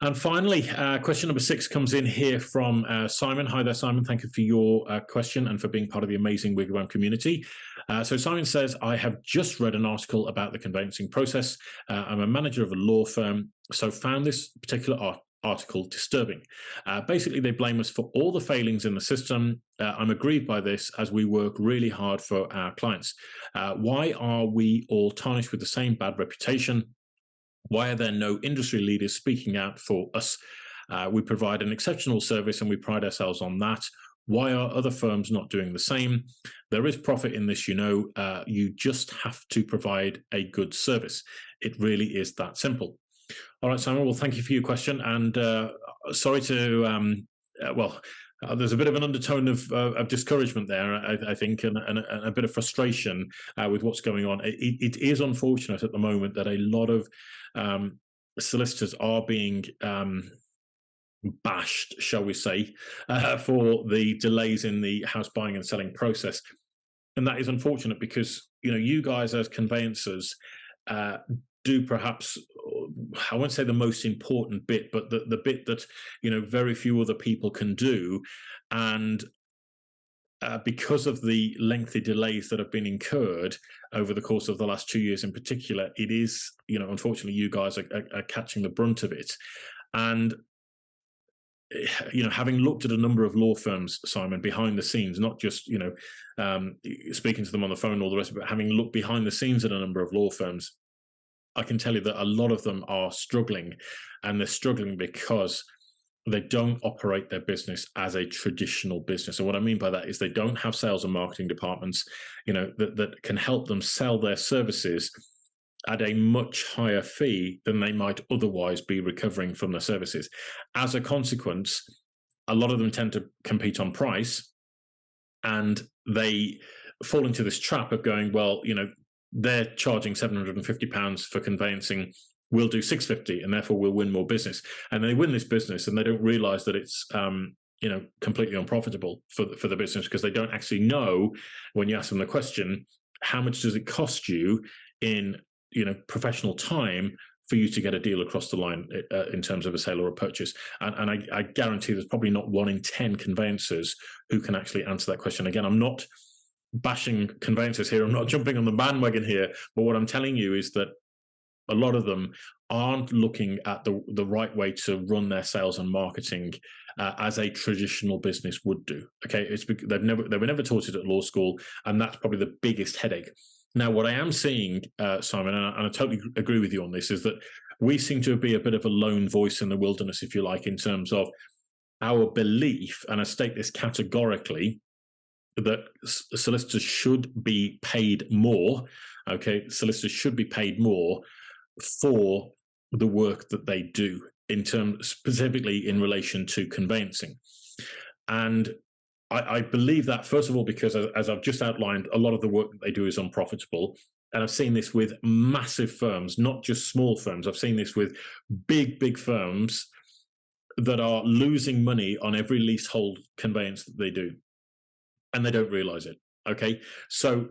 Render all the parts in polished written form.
And finally, question number 6 comes in here from Simon. Hi there, Simon. Thank you for your question and for being part of the amazing WiggyWam community. So Simon says, I have just read an article about the conveyancing process. I'm a manager of a law firm, so found this particular article disturbing. Basically, they blame us for all the failings in the system. I'm aggrieved by this as we work really hard for our clients. Why are we all tarnished with the same bad reputation? Why are there no industry leaders speaking out for us? We provide an exceptional service and we pride ourselves on that. Why are other firms not doing the same? There is profit in this, you just have to provide a good service. It really is that simple. All right, Simon, well, thank you for your question. And sorry to, there's a bit of an undertone of discouragement there, I think, and a bit of frustration with what's going on. It is unfortunate at the moment that a lot of solicitors are being bashed, shall we say, for the delays in the house buying and selling process. And that is unfortunate because, you guys as conveyancers do perhaps, I won't say the most important bit, but the bit that, very few other people can do. And because of the lengthy delays that have been incurred over the course of the last 2 years in particular, it is, unfortunately, you guys are catching the brunt of it. And, having looked at a number of law firms, Simon, behind the scenes, not just, speaking to them on the phone and all the rest of it, but having looked behind the scenes at a number of law firms, I can tell you that a lot of them are struggling, and they're struggling because they don't operate their business as a traditional business. And what I mean by that is they don't have sales and marketing departments, that can help them sell their services at a much higher fee than they might otherwise be recovering from their services. As a consequence, a lot of them tend to compete on price, and they fall into this trap of going, well, they're charging £750 for conveyancing, we'll do £650 and therefore we'll win more business. And they win this business and they don't realize that it's completely unprofitable for the business, because they don't actually know, when you ask them the question, how much does it cost you in professional time for you to get a deal across the line in terms of a sale or a purchase. And I guarantee there's probably not 1 in 10 conveyancers who can actually answer that question. Again, I'm not bashing conveyancers here, I'm not jumping on the bandwagon here, but what I'm telling you is that a lot of them aren't looking at the right way to run their sales and marketing as a traditional business would do. Okay, it's because they were never taught it at law school, and that's probably the biggest headache. Now, what I am seeing, Simon, and I totally agree with you on this, is that we seem to be a bit of a lone voice in the wilderness, if you like, in terms of our belief, and I state this categorically, that solicitors should be paid more. Okay, solicitors should be paid more for the work that they do, in terms specifically in relation to conveyancing. And I believe that, first of all, because as I've just outlined, a lot of the work that they do is unprofitable. And I've seen this with massive firms, not just small firms. I've seen this with big firms that are losing money on every leasehold conveyance that they do, and they don't realize it. Okay, so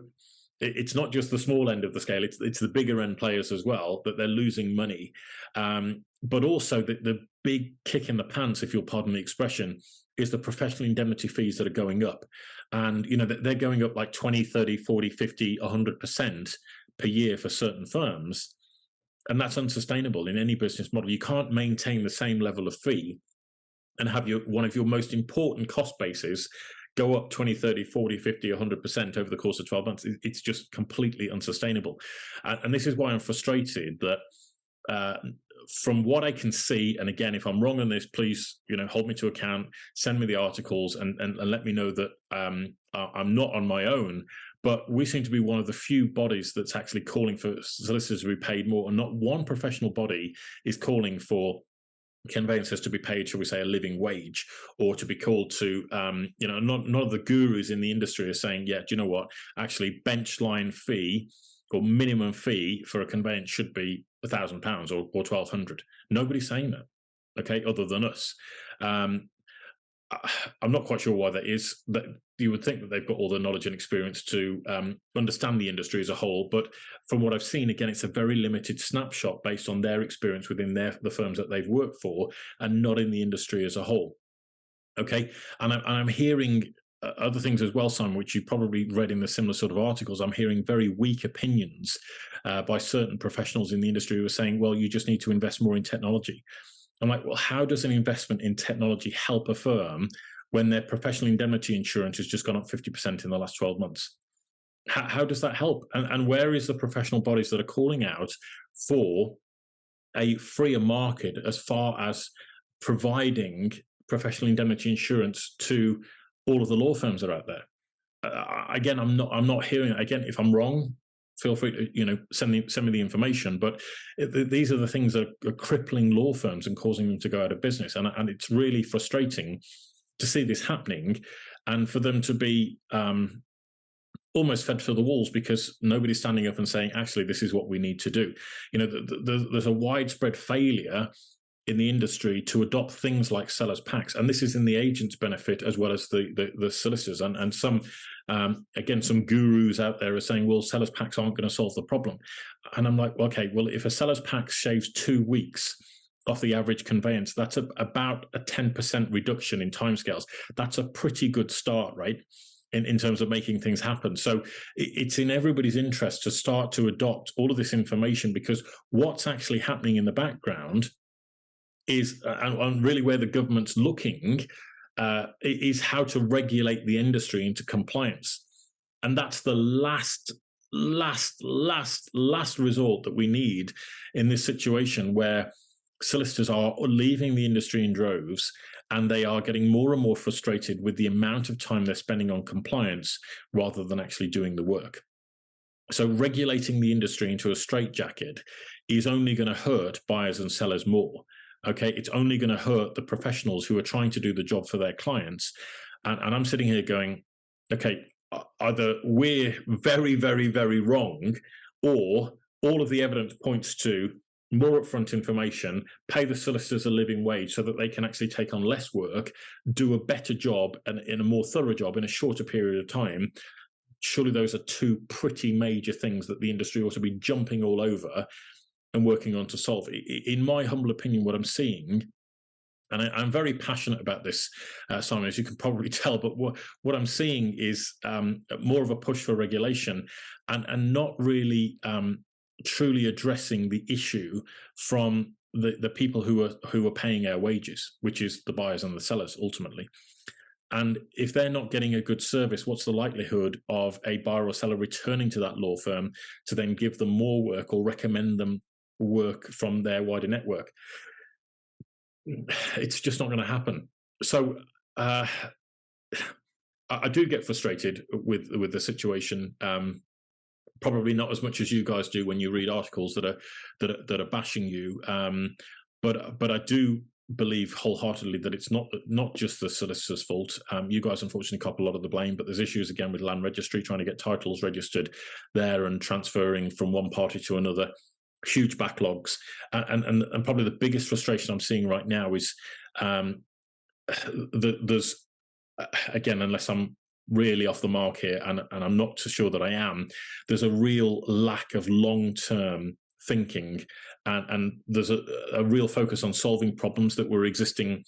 it's not just the small end of the scale, it's the bigger end players as well that they're losing money. But also the big kick in the pants, if you'll pardon the expression, is the professional indemnity fees that are going up. And they're going up like 20, 30, 40, 50, 100% per year for certain firms. And that's unsustainable in any business model. You can't maintain the same level of fee and have one of your most important cost bases go up 20, 30, 40, 50, 100% over the course of 12 months. It's just completely unsustainable. And this is why I'm frustrated that from what I can see, and again, if I'm wrong on this, please, hold me to account, send me the articles and let me know that I'm not on my own. But we seem to be one of the few bodies that's actually calling for solicitors to be paid more, and not one professional body is calling for conveyancers to be paid, shall we say, a living wage, or to be called to, none of the gurus in the industry are saying, yeah, do you know what, actually bench line fee or minimum fee for a conveyance should be £1,000 or 1,200. Nobody's saying that, okay, other than us. I'm not quite sure why that is. That you would think that they've got all the knowledge and experience to understand the industry as a whole. But from what I've seen, again, it's a very limited snapshot based on their experience within the firms that they've worked for, and not in the industry as a whole. Okay, and I'm hearing other things as well, Simon, which you've probably read in the similar sort of articles. I'm hearing very weak opinions by certain professionals in the industry who are saying, well, you just need to invest more in technology. I'm like, well, how does an investment in technology help a firm when their professional indemnity insurance has just gone up 50% in the last 12 months? How does that help? And where is the professional bodies that are calling out for a freer market as far as providing professional indemnity insurance to all of the law firms that are out there? Again, I'm not hearing it. Again, if I'm wrong, feel free to send me the information. But these are the things that are crippling law firms and causing them to go out of business. And it's really frustrating to see this happening, and for them to be almost fed to the walls because nobody's standing up and saying, actually, this is what we need to do. There's a widespread failure in the industry to adopt things like sellers packs, and this is in the agent's benefit as well as the solicitors. And some some gurus out there are saying, well, sellers packs aren't going to solve the problem. And I'm like, okay, well, if a sellers pack shaves 2 weeks off the average conveyance, that's about a 10% reduction in timescales. That's a pretty good start, right? In terms of making things happen. So it's in everybody's interest to start to adopt all of this information, because what's actually happening in the background is, and really where the government's looking, is how to regulate the industry into compliance. And that's the last resort that we need in this situation, where solicitors are leaving the industry in droves, and they are getting more and more frustrated with the amount of time they're spending on compliance rather than actually doing the work. So regulating the industry into a straitjacket is only going to hurt buyers and sellers more. Okay, it's only going to hurt the professionals who are trying to do the job for their clients. And I'm sitting here going, okay, either we're very, very, very wrong, or all of the evidence points to more upfront information, pay the solicitors a living wage so that they can actually take on less work, do a better job and in a more thorough job in a shorter period of time. Surely those are two pretty major things that the industry ought to be jumping all over and working on to solve. In my humble opinion, what I'm seeing, and I'm very passionate about this, Simon, as you can probably tell, but what I'm seeing is more of a push for regulation and not really truly addressing the issue from the people who are paying our wages, which is the buyers and the sellers ultimately. And if they're not getting a good service, what's the likelihood of a buyer or seller returning to that law firm to then give them more work or recommend them work from their wider network? It's just not going to happen. So I do get frustrated with the situation. Probably not as much as you guys do when you read articles that are bashing you. But I do believe wholeheartedly that it's not just the solicitor's fault. You guys unfortunately cop a lot of the blame, but there's issues again with land registry, trying to get titles registered there and transferring from one party to another. Huge backlogs, and probably the biggest frustration I'm seeing right now is there's again, unless I'm really off the mark here, and I'm not so sure that I am, there's a real lack of long-term thinking, and there's a real focus on solving problems that were existing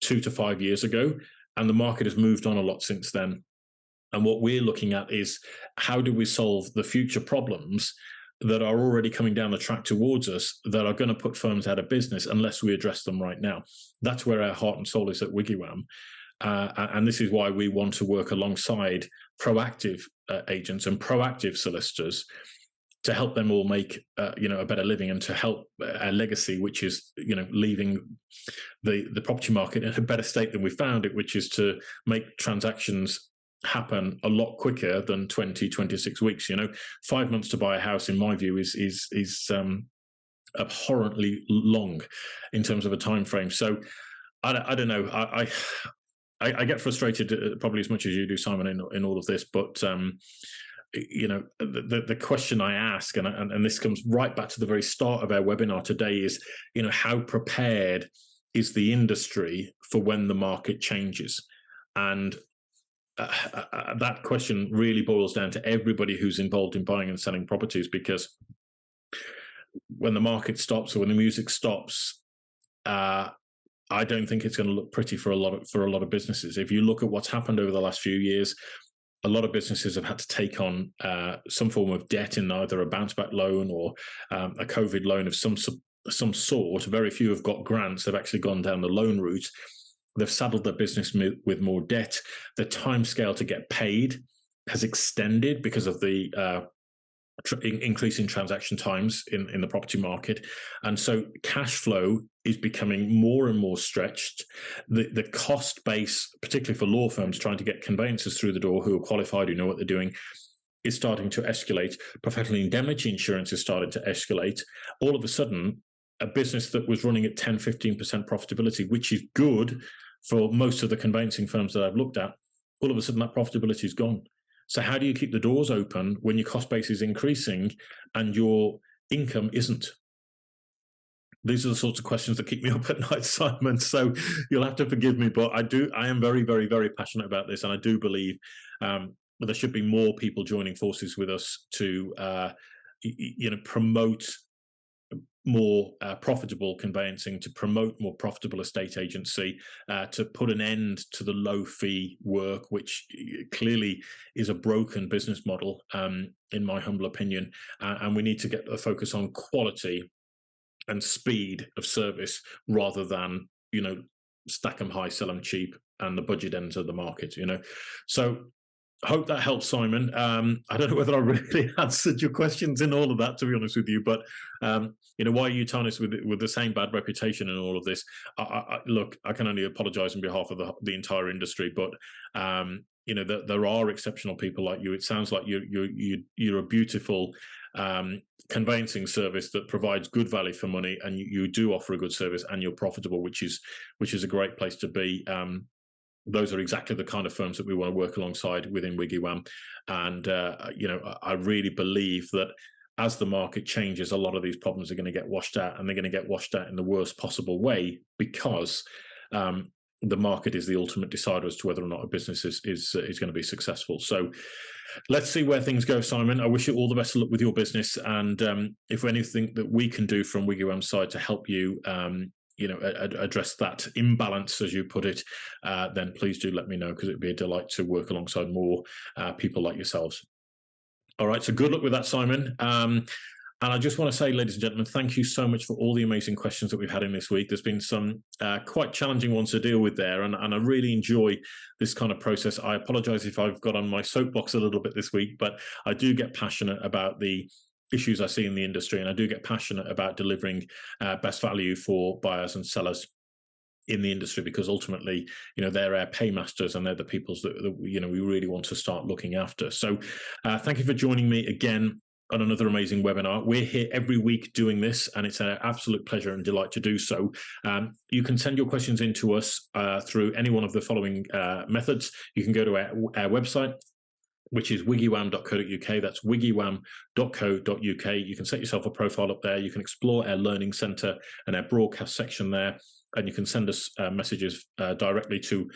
2 to 5 years ago, and the market has moved on a lot since then. And what we're looking at is, how do we solve the future problems that are already coming down the track towards us, that are going to put firms out of business unless we address them right now? That's where our heart and soul is at WiggyWam. And this is why we want to work alongside proactive agents and proactive solicitors to help them all make a better living, and to help our legacy, which is leaving the property market in a better state than we found it, which is to make transactions happen a lot quicker than 26 weeks. 5 months to buy a house, in my view, is abhorrently long in terms of a time frame. So I don't know. I get frustrated probably as much as you do, Simon, in all of this. But the question I ask, and this comes right back to the very start of our webinar today, is how prepared is the industry for when the market changes? And that question really boils down to everybody who's involved in buying and selling properties, because when the market stops or when the music stops, I don't think it's going to look pretty for a lot of businesses. If you look at what's happened over the last few years, a lot of businesses have had to take on some form of debt in either a bounce back loan or a COVID loan of some sort. Very few have got grants. They've actually gone down the loan route. They've saddled their business with more debt. The timescale to get paid has extended because of the increase in transaction times in the property market. And so cash flow is becoming more and more stretched. The cost base, particularly for law firms trying to get conveyancers through the door who are qualified, who know what they're doing, is starting to escalate. Professional indemnity insurance is starting to escalate. All of a sudden, a business that was running at 10, 15% profitability, which is good for most of the conveyancing firms that I've looked at, all of a sudden that profitability is gone. So how do you keep the doors open when your cost base is increasing and your income isn't? These are the sorts of questions that keep me up at night, Simon. So you'll have to forgive me, but I am very, very, very passionate about this, and I do believe there should be more people joining forces with us to promote more profitable conveyancing, to promote more profitable estate agency, to put an end to the low fee work, which clearly is a broken business model, in my humble opinion. And we need to get a focus on quality and speed of service rather than, stack them high, sell them cheap, and the budget ends of the market, So I hope that helps, Simon. I don't know whether I really answered your questions in all of that, to be honest with you, but why are you tarnished with the same bad reputation in all of this? Look, I can only apologise on behalf of the entire industry, but there are exceptional people like you. It sounds like you're a beautiful conveyancing service that provides good value for money, and you do offer a good service, and you're profitable, which is a great place to be. Those are exactly the kind of firms that we want to work alongside within WiggyWam. And, I really believe that as the market changes, a lot of these problems are going to get washed out, and they're going to get washed out in the worst possible way, because the market is the ultimate decider as to whether or not a business is going to be successful. So let's see where things go, Simon. I wish you all the best of luck with your business. And if anything that we can do from WiggyWam's side to help you, address that imbalance, as you put it, then please do let me know, because it'd be a delight to work alongside more people like yourselves. All right, so good luck with that, Simon. And I just want to say, ladies and gentlemen, thank you so much for all the amazing questions that we've had in this week. There's been some quite challenging ones to deal with there, and I really enjoy this kind of process. I apologize if I've got on my soapbox a little bit this week, but I do get passionate about the issues I see in the industry, and I do get passionate about delivering best value for buyers and sellers in the industry, because ultimately, they're our paymasters, and they're the peoples that we really want to start looking after. So thank you for joining me again on another amazing webinar. We're here every week doing this, and it's an absolute pleasure and delight to do so. You can send your questions in to us through any one of the following methods. You can go to our website, which is wiggywam.co.uk. That's wiggywam.co.uk. You can set yourself a profile up there. You can explore our learning centre and our broadcast section there. And you can send us messages directly to,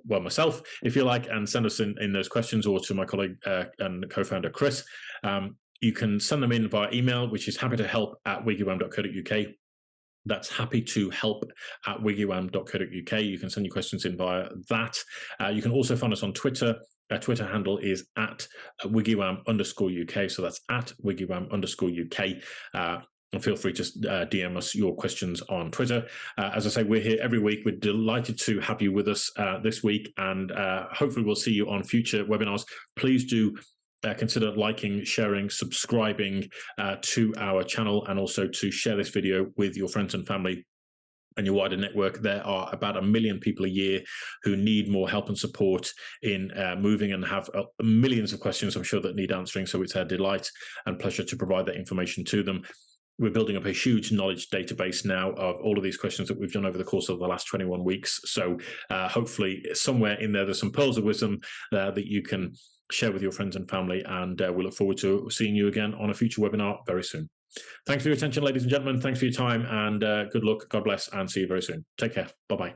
myself, if you like, and send us in those questions, or to my colleague and co-founder, Chris. You can send them in via email, which is happytohelp@wiggywam.co.uk. That's happytohelp@wiggywam.co.uk. You can send your questions in via that. You can also find us on Twitter. Our Twitter handle is @WiggyWam_UK. So that's @WiggyWam_UK. And feel free to DM us your questions on Twitter. As I say, we're here every week. We're delighted to have you with us this week, and hopefully we'll see you on future webinars. Please do consider liking, sharing, subscribing to our channel, and also to share this video with your friends and family and your wider network. There are about 1 million people a year who need more help and support in moving, and have millions of questions, I'm sure, that need answering. So it's our delight and pleasure to provide that information to them. We're building up a huge knowledge database now of all of these questions that we've done over the course of the last 21 weeks. So hopefully somewhere in there, there's some pearls of wisdom that you can share with your friends and family. And we look forward to seeing you again on a future webinar very soon. Thanks for your attention, ladies and gentlemen. Thanks for your time, and good luck. God bless, and see you very soon. Take care. Bye-bye.